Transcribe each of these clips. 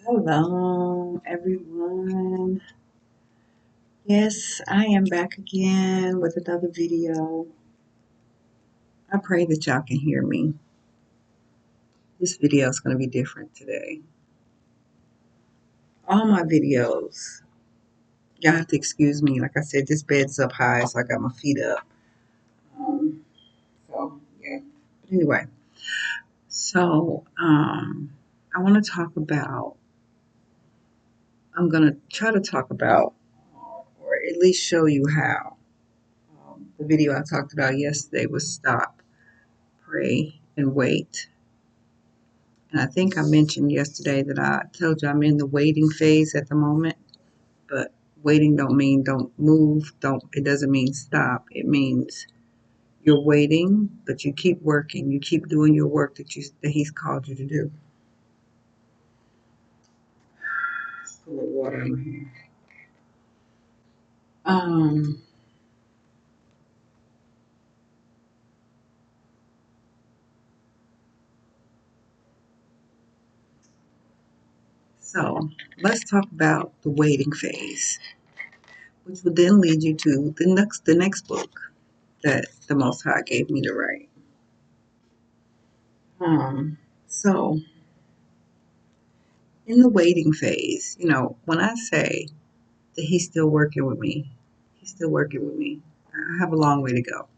Hello, everyone. Yes, I am back again with another video. I pray that y'all can hear me. This video is going to be different today. All my videos, y'all have to excuse me. Like I said, this bed's up high, so I got my feet up. Yeah. But anyway, I want to talk about, I'm going to try to talk about, or at least show you how. The video I talked about yesterday was stop, pray, and wait. And I think I mentioned yesterday that I told you I'm in the waiting phase at the moment, but waiting don't mean don't move, don't it doesn't mean stop. It means you're waiting, but you keep working, you keep doing your work that he's called you to do. Just put a little water in my hand. Um so let's talk about the waiting phase, which will then lead you to the next book that the Most High gave me to write. So in the waiting phase, when I say that he's still working with me, he's still working with me. I have a long way to go.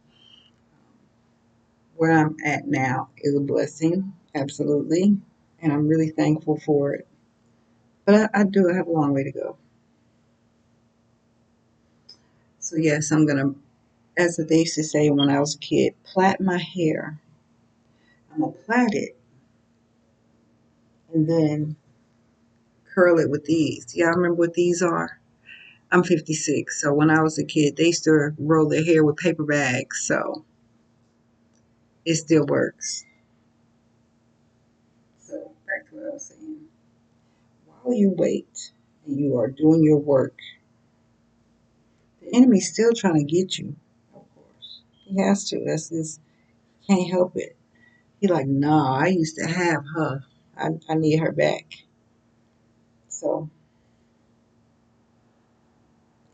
Where I'm at now is a blessing, absolutely, and I'm really thankful for it. But I do have a long way to go. So yes, I'm gonna, as they used to say when I was a kid, plait my hair. I'm gonna plait it and then curl it with these. Y'all remember what these are? I'm 56, so when I was a kid, they used to roll their hair with paper bags, so it still works. So back to what I was saying. While you wait and you are doing your work, the enemy's still trying to get you, of course. He has to. That's just can't help it. He like, nah, I used to have her. I need her back. So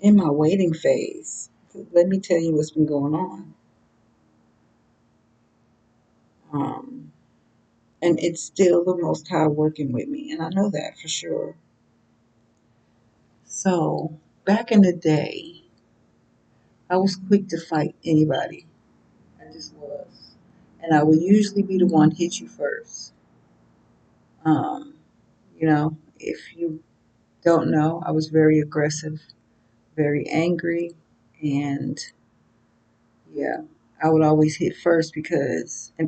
in my waiting phase, let me tell you what's been going on. Um, and it's still the Most High working with me, and I know that for sure. So back in the day, I was quick to fight anybody. I just was. And I would usually be the one hit you first. Um, if you don't know, I was very aggressive, very angry, and yeah, I would always hit first because I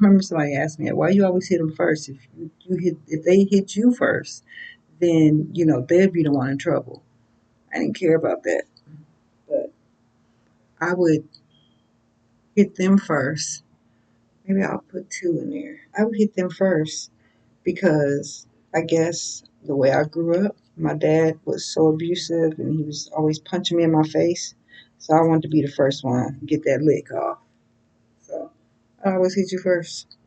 remember somebody asked me, why you always hit them first? If they hit you first, then they'd be the one in trouble. I didn't care about that, but I would hit them first. Maybe I'll put two in there. I would hit them first because I guess the way I grew up, my dad was so abusive and he was always punching me in my face. So I wanted to be the first one to get that lick off. So I always hit you first.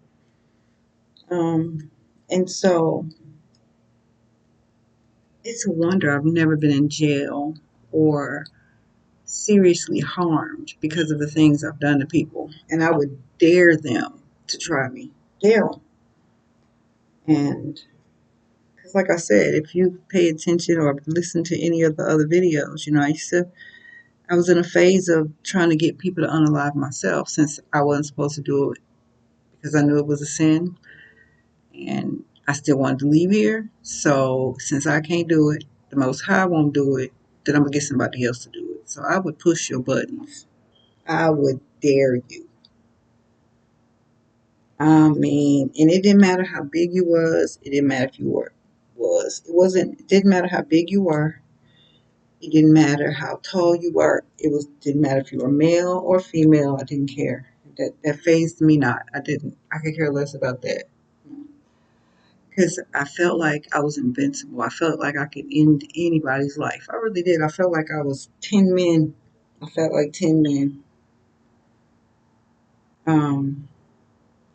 And so it's a wonder I've never been in jail or seriously harmed because of the things I've done to people. And I would dare them to try me. Dare them. And because, like I said, if you pay attention or listen to any of the other videos, I was in a phase of trying to get people to unalive myself since I wasn't supposed to do it because I knew it was a sin and I still wanted to leave here. So since I can't do it, the Most High won't do it, then I'm going to get somebody else to do it. So I would push your buttons. I would dare you. I mean, and it didn't matter how big you was. It didn't matter if you it didn't matter how big you were. It didn't matter how tall you were. Didn't matter if you were male or female. I didn't care. That phased me not. I didn't. I could care less about that because I felt like I was invincible. I felt like I could end anybody's life. I really did. I felt like I was 10 men. I felt like 10 men. Um,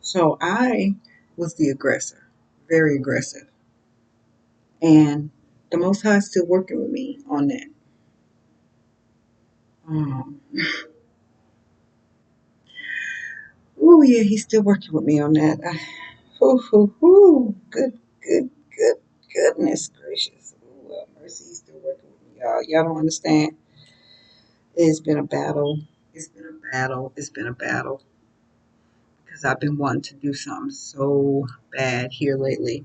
so I was the aggressor, very aggressive, And the Most High is still working with me on that. Um, oh yeah, he's still working with me on that. Good, goodness gracious. Ooh, mercy, he's still working with me, y'all. Y'all don't understand. It's been a battle. It's been a battle. It's been a battle because I've been wanting to do something so bad here lately.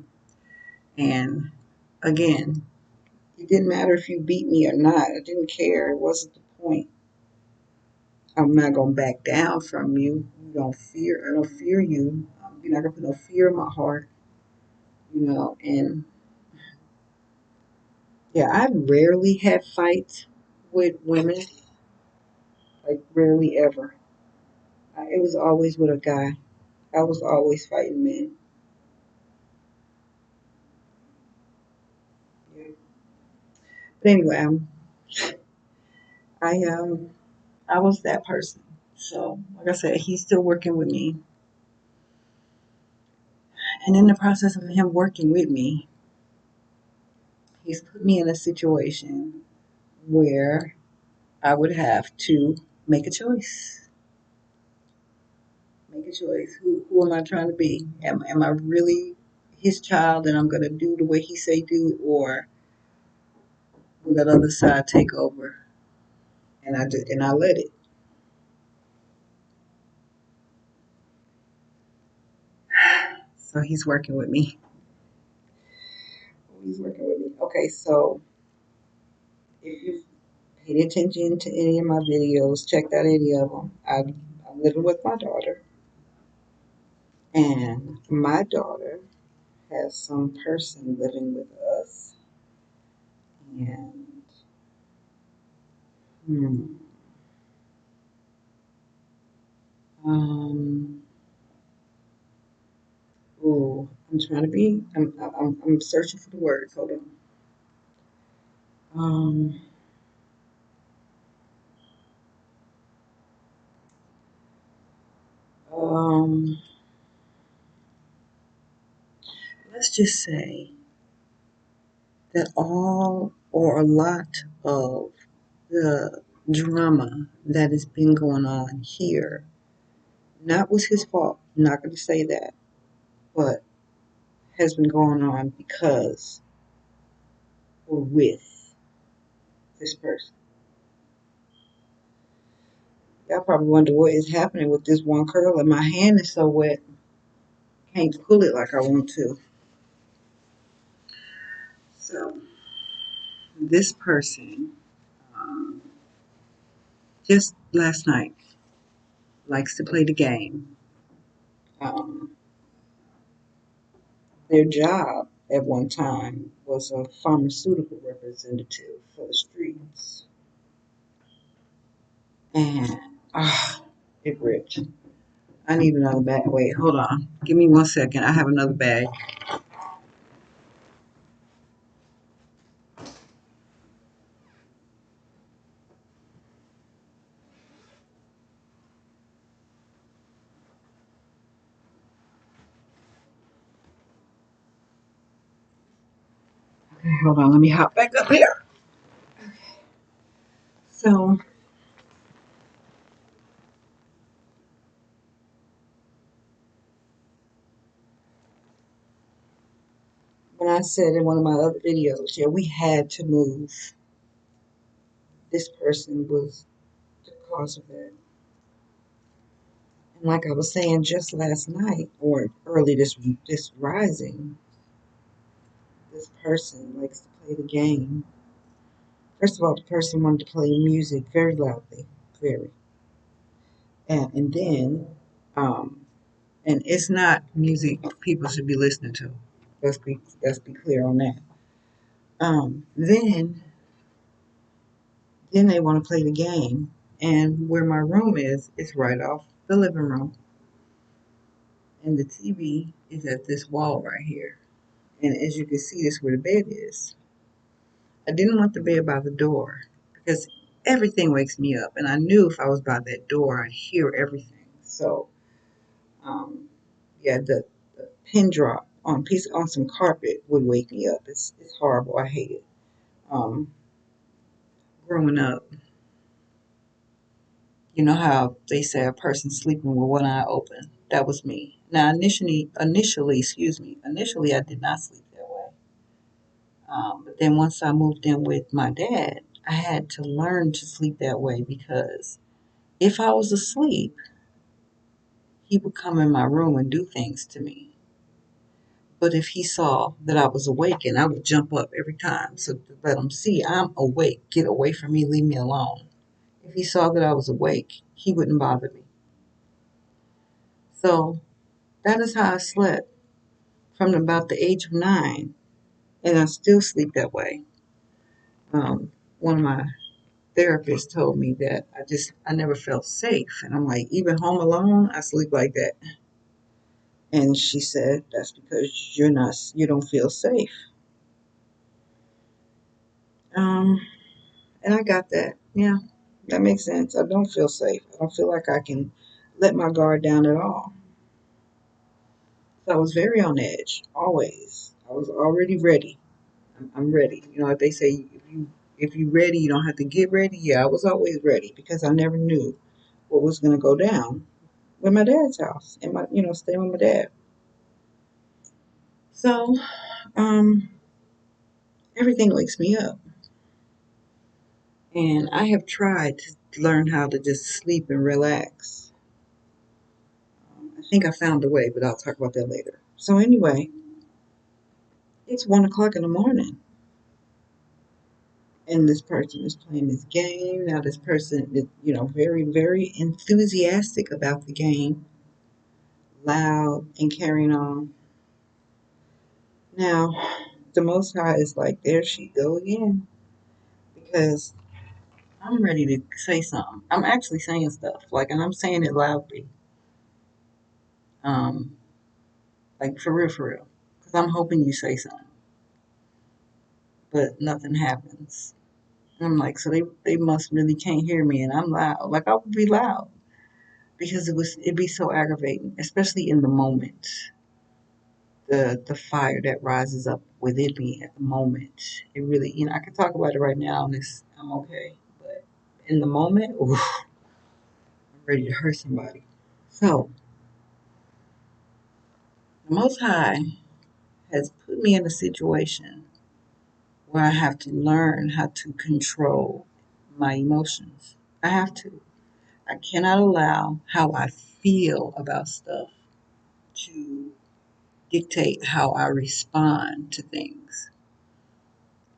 And again, it didn't matter if you beat me or not. I didn't care. It wasn't the point. I'm not gonna back down from you. You don't fear. I don't fear you. You're not gonna put no fear in my heart. And yeah, I rarely had fights with women. Like rarely ever. It was always with a guy. I was always fighting men. Yeah. But anyway, I um I was that person. So like I said, he's still working with me. And in the process of him working with me, he's put me in a situation where I would have to make a choice. Make a choice. Who am I trying to be? Am I really his child and I'm gonna do the way he say do, or will that other side take over? And I let it. So he's working with me. He's working with me. Okay, so if you've paid attention to any of my videos, checked out any of them, I'm living with my daughter, and my daughter has some person living with us, and hmm, um, oh, I'm trying to be. I'm searching for the words. Hold on. Um, um, let's just say that all or a lot of the drama that has been going on here, not was his fault. I'm not going to say that, but has been going on because we're with this person. Y'all probably wonder what is happening with this one curl, and my hand is so wet, can't pull it like I want to. So this person, um, just last night, likes to play the game. Um, their job at one time was a pharmaceutical representative for the streets, and it ripped. I need another bag. Wait, hold on. Give me 1 second. I have another bag. Okay, hold on. Let me hop back up here. So, when I said in one of my other videos, yeah, we had to move. This person was the cause of that. And like I was saying just last night, or early this rising, this person likes to play the game. First of all, the person wanted to play music very loudly, very, and then, um, and it's not music people should be listening to. Let's be clear on that. Then they want to play the game, and where my room is right off the living room, and the TV is at this wall right here. And as you can see, this is where the bed is. I didn't want the bed by the door because everything wakes me up, and I knew if I was by that door, I'd hear everything. So, um, yeah, the pin drop on a piece on some carpet would wake me up. It's horrible. I hate it. Um, Growing up, you know how they say a person sleeping with one eye open. That was me. Now, initially, I did not sleep that way. But then once I moved in with my dad, I had to learn to sleep that way because if I was asleep, he would come in my room and do things to me. But if he saw that I was awake, and I would jump up every time so to let him see I'm awake, get away from me, leave me alone. If he saw that I was awake, he wouldn't bother me. So that is how I slept from about the age of 9, and I still sleep that way. One of my therapists told me that I never felt safe, and I'm like, even home alone, I sleep like that. And she said that's because you don't feel safe. Um, and I got that. Yeah, that makes sense. I don't feel safe. I don't feel like I can let my guard down at all. So I was very on edge, always. I was already ready. I'm ready. You know, like they say, if you ready, you don't have to get ready. Yeah, I was always ready because I never knew what was going to go down with my dad's house and staying with my dad. So, um, everything wakes me up, and I have tried to learn how to just sleep and relax. I think I found a way, but I'll talk about that later. So anyway, it's 1 o'clock in the morning, and this person is playing this game. Now this person is, very, very enthusiastic about the game, loud and carrying on. Now, the Most High is like, there she go again, because I'm ready to say something. I'm actually saying stuff, like, and I'm saying it loudly, um, like for real, because I'm hoping you say something, but nothing happens. I'm like, so they must really can't hear me, and I'm loud. Like I would be loud because it'd be so aggravating, especially in the moment. The fire that rises up within me at the moment. It really, I can talk about it right now, and I'm okay. But in the moment, oof, I'm ready to hurt somebody. So the Most High has put me in a situation where I have to learn how to control my emotions. I have to. I cannot allow how I feel about stuff to dictate how I respond to things.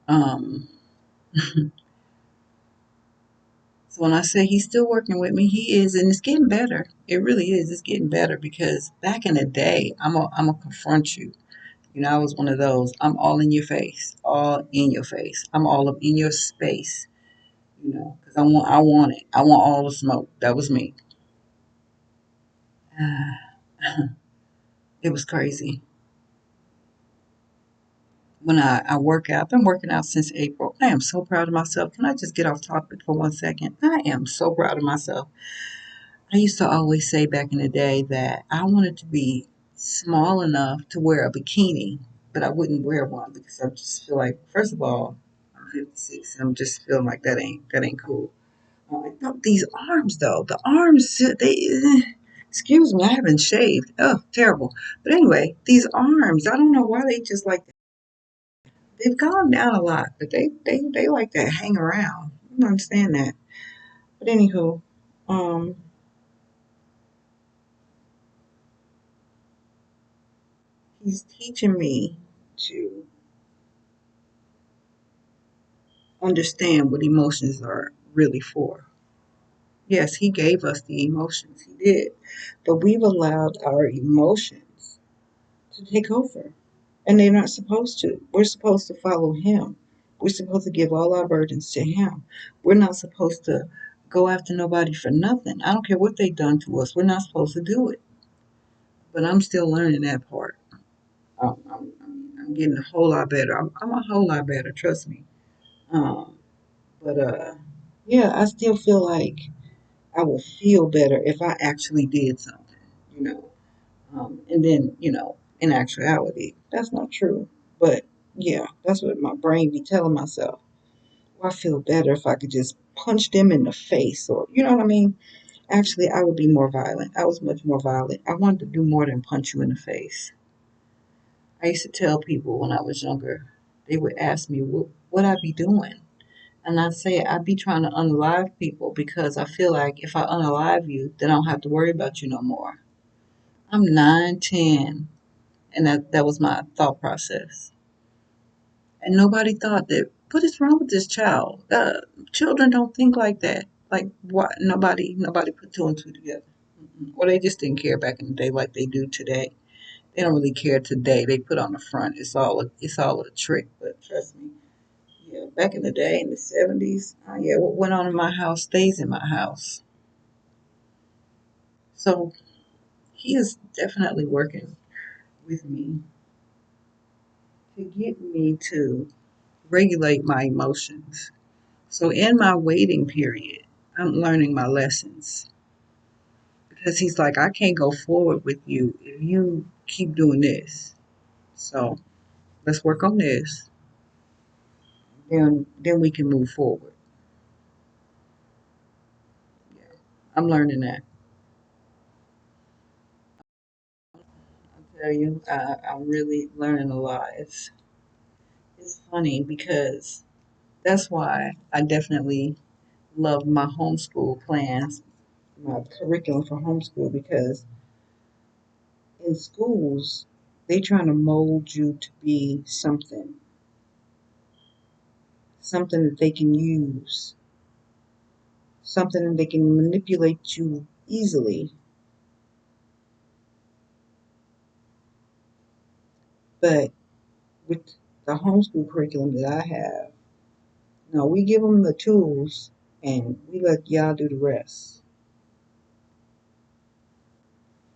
Um, so when I say he's still working with me, he is, and it's getting better. It really is. It's getting better because back in the day, I'm a confront you. I was one of those. I'm all in your face, all in your face. I'm all up in your space. Because I want it. I want all the smoke. That was me. It was crazy. When I work out, I've been working out since April. I am so proud of myself. Can I just get off topic for 1 second? I am so proud of myself. I used to always say back in the day that I wanted to be small enough to wear a bikini, but I wouldn't wear one because I just feel like, first of all, I'm 56 and I'm just feeling like that ain't cool. These arms though, the arms excuse me, I haven't shaved. Oh, terrible. But anyway, these arms, I don't know why they just like they've gone down a lot, but they like to hang around. I don't understand that. But anywho, um, he's teaching me to understand what emotions are really for. Yes, he gave us the emotions, he did, but we've allowed our emotions to take over, and they're not supposed to. We're supposed to follow him. We're supposed to give all our burdens to him. We're not supposed to go after nobody for nothing. I don't care what they've done to us. We're not supposed to do it. But I'm still learning that part. I'm getting a whole lot better. I'm a whole lot better, trust me. Um, but yeah, I still feel like I would feel better if I actually did something, you know. And then, In actuality, that's not true. But yeah, that's what my brain be telling myself. Well, I feel better if I could just punch them in the face, or you know what I mean? Actually, I would be more violent. I was much more violent. I wanted to do more than punch you in the face. I used to tell people when I was younger, they would ask me what I'd be doing. And I'd say I'd be trying to unalive people because I feel like if I unalive you, then I don't have to worry about you no more. I'm 9, 10, and that was my thought process. And nobody thought that, what is wrong with this child? Children don't think like that. Like what? Nobody put two and two together. Or they just didn't care back in the day like they do today. They don't really care today. They put on the front. It's all a trick. But trust me, yeah, back in the day in the 70s, yeah, what went on in my house stays in my house. So he is definitely working with me to get me to regulate my emotions. So in my waiting period, I'm learning my lessons because he's like, I can't go forward with you if you keep doing this. So let's work on this. Then we can move forward. Yeah, I'm learning that. I tell you, I'm really learning a lot. It's funny because that's why I definitely love my homeschool plans, my curriculum for homeschool, because in schools they trying to mold you to be something that they can use, something that they can manipulate you easily. But with the homeschool curriculum that I have, no, we give them the tools and we let y'all do the rest.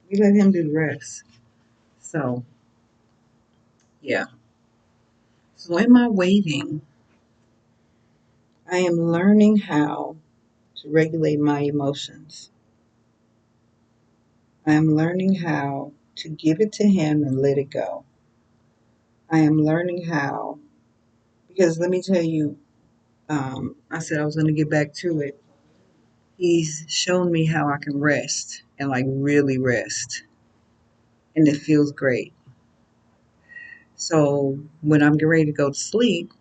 We let him do the rest. So yeah. So in my waiting, I am learning how to regulate my emotions. I am learning how to give it to him and let it go. I am learning how, because let me tell you, I said I was going to get back to it. He's shown me how I can rest and like really rest, and it feels great. So when I'm getting ready to go to sleep,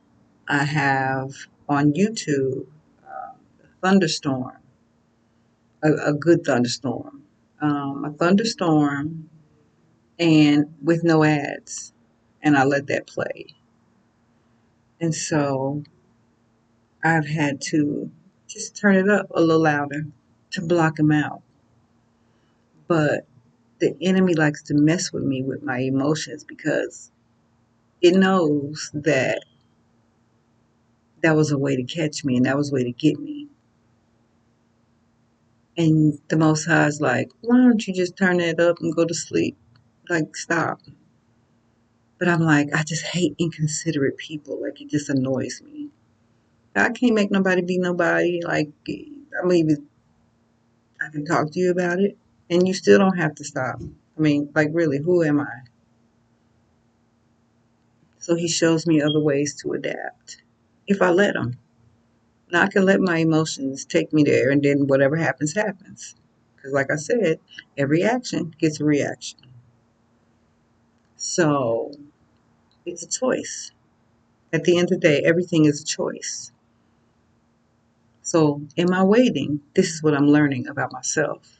I have on YouTube a thunderstorm, a good thunderstorm, a thunderstorm, and with no ads, and I let that play. And so I've had to just turn it up a little louder to block them out. But the enemy likes to mess with me with my emotions because it knows that that was a way to catch me and that was a way to get me. And the Most High is like, why don't you just turn that up and go to sleep? Like, stop. But I'm like, I just hate inconsiderate people. Like, it just annoys me. I can't make nobody be nobody. Like, I mean, I can talk to you about it, and you still don't have to stop. I mean, like, really, who am I? So he shows me other ways to adapt if I let him. Now I can let my emotions take me there, and then whatever happens, happens. Because, like I said, every action gets a reaction. So it's a choice. At the end of the day, everything is a choice. So in my waiting, this is what I'm learning about myself.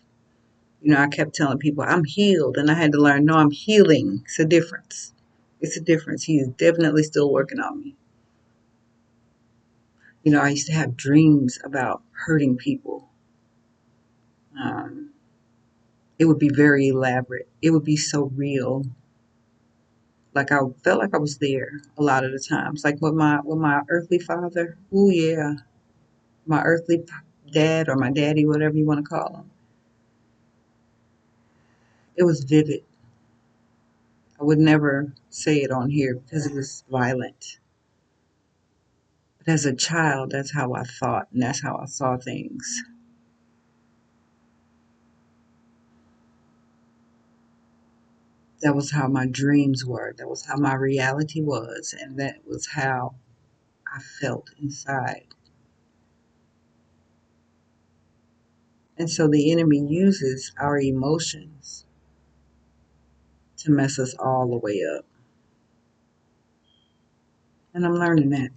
I kept telling people I'm healed, and I had to learn, no, I'm healing. It's a difference. It's a difference. He is definitely still working on me. I used to have dreams about hurting people. Um, it would be very elaborate. It would be so real. Like I felt like I was there a lot of the times. Like with my earthly father. Oh yeah, my earthly dad or my daddy, whatever you want to call him. It was vivid. I would never say it on here because it was violent. But as a child, that's how I thought and that's how I saw things. That was how my dreams were. That was how my reality was. And that was how I felt inside. And so the enemy uses our emotions to mess us all the way up. And I'm learning that.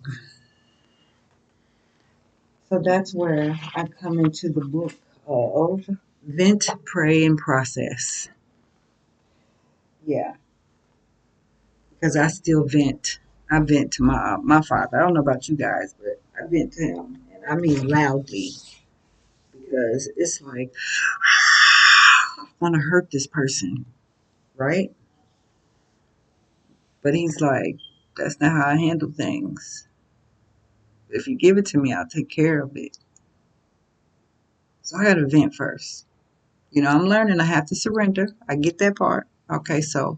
So that's where I come into the book of Vent, Pray, and Process. Yeah, because I still vent. I vent to my father. I don't know about you guys, but I vent to him. And I mean loudly. Because it's like, I want to hurt this person, right? But he's like, that's not how I handle things. If you give it to me, I'll take care of it. So I got to vent first. I'm learning I have to surrender. I get that part. Okay, so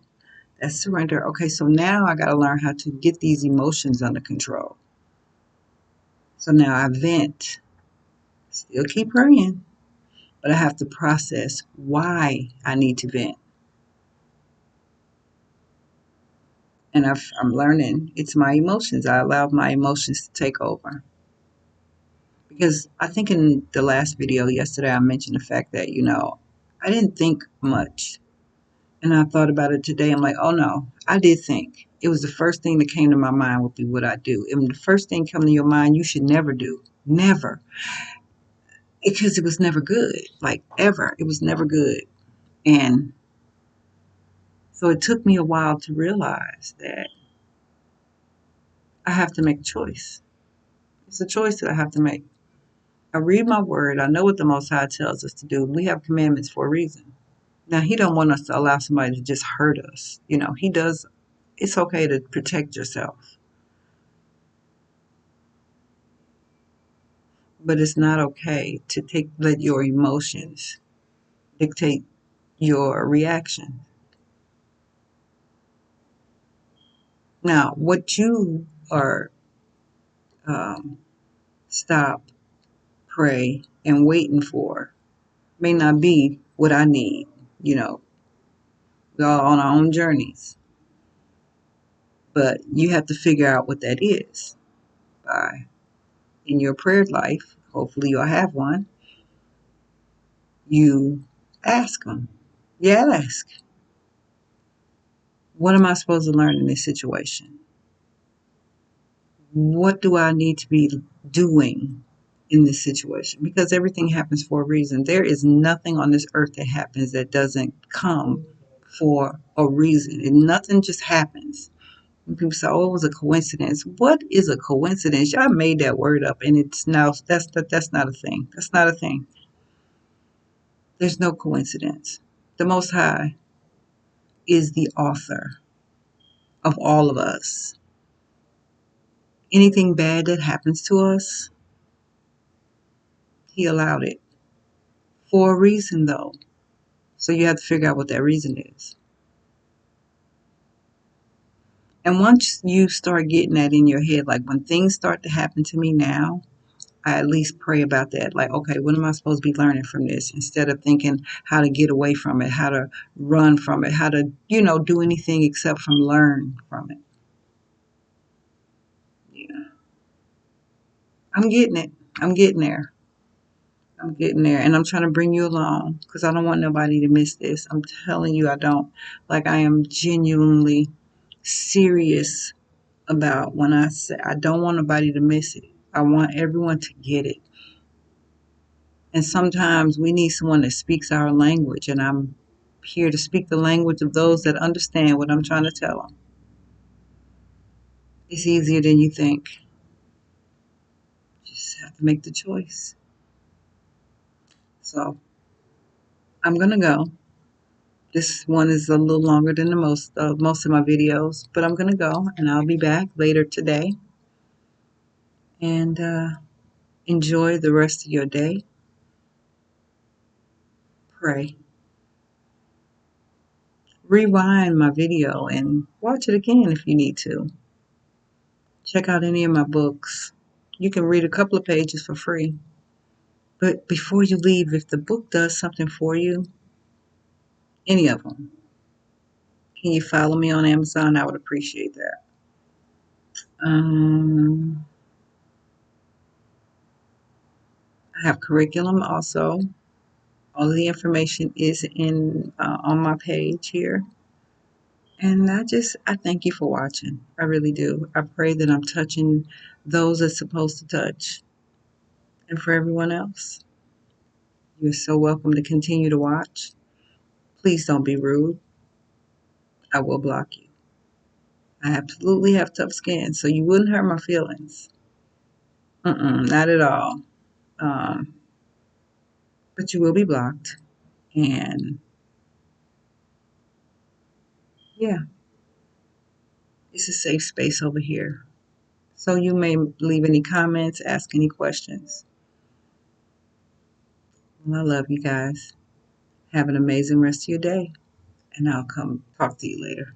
that's surrender. Okay, so now I got to learn how to get these emotions under control. So now I vent. Still keep praying, but I have to process why I need to vent. And I'm learning it's my emotions. I allowed my emotions to take over. Because I think in the last video yesterday, I mentioned the fact that, I didn't think much. And I thought about it today. I'm like, oh no, I did think. It was the first thing that came to my mind would be what I do. And the first thing come to your mind, you should never do. Never. Because it was never good. Like ever. It was never good. And so it took me a while to realize that I have to make a choice. It's a choice that I have to make. I read my word. I know what the Most High tells us to do. We have commandments for a reason. Now, he don't want us to allow somebody to just hurt us. He does. It's okay to protect yourself. But it's not okay to let your emotions dictate your reaction. Now, what you are stop, pray, and waiting for may not be what I need. We're all on our own journeys. But you have to figure out what that is by in your prayer life. Hopefully you'll have one. You ask them. You ask, what am I supposed to learn in this situation? What do I need to be doing in this situation? Because everything happens for a reason. There is nothing on this earth that happens that doesn't come for a reason. And nothing just happens. And people say, "Oh, it was a coincidence." What is a coincidence? Y'all made that word up, and it's now that's not a thing. That's not a thing. There's no coincidence. The Most High is the author of all of us. Anything bad that happens to us, he allowed it for a reason, though. So you have to figure out what that reason is. And once you start getting that in your head, like when things start to happen to me now, I at least pray about that. Like, okay, what am I supposed to be learning from this? Instead of thinking how to get away from it, how to run from it, how to, do anything except from learn from it. Yeah. I'm getting it. I'm getting there. I'm getting there. And I'm trying to bring you along because I don't want nobody to miss this. I'm telling you, I don't. Like, I am genuinely serious about when I say I don't want nobody to miss it. I want everyone to get it. And sometimes we need someone that speaks our language, and I'm here to speak the language of those that understand what I'm trying to tell them. It's easier than you think. You just have to make the choice. So I'm gonna go. This one is a little longer than the most of my videos, but I'm gonna go, and I'll be back later today. And enjoy the rest of your day. Pray. Rewind my video and watch it again if you need to. Check out any of my books. You can read a couple of pages for free. But before you leave, if the book does something for you, any of them, Can you follow me on Amazon? I would appreciate that. Um, I have curriculum also. All of the information is in on my page here. And I thank you for watching. I really do. I pray that I'm touching those it's supposed to touch. And for everyone else, you're so welcome to continue to watch. Please don't be rude. I will block you. I absolutely have tough skin, so you wouldn't hurt my feelings. Not at all. Um, but you will be blocked. And yeah, it's a safe space over here. So you may leave any comments, ask any questions. Well, I love you guys. Have an amazing rest of your day, and I'll come talk to you later.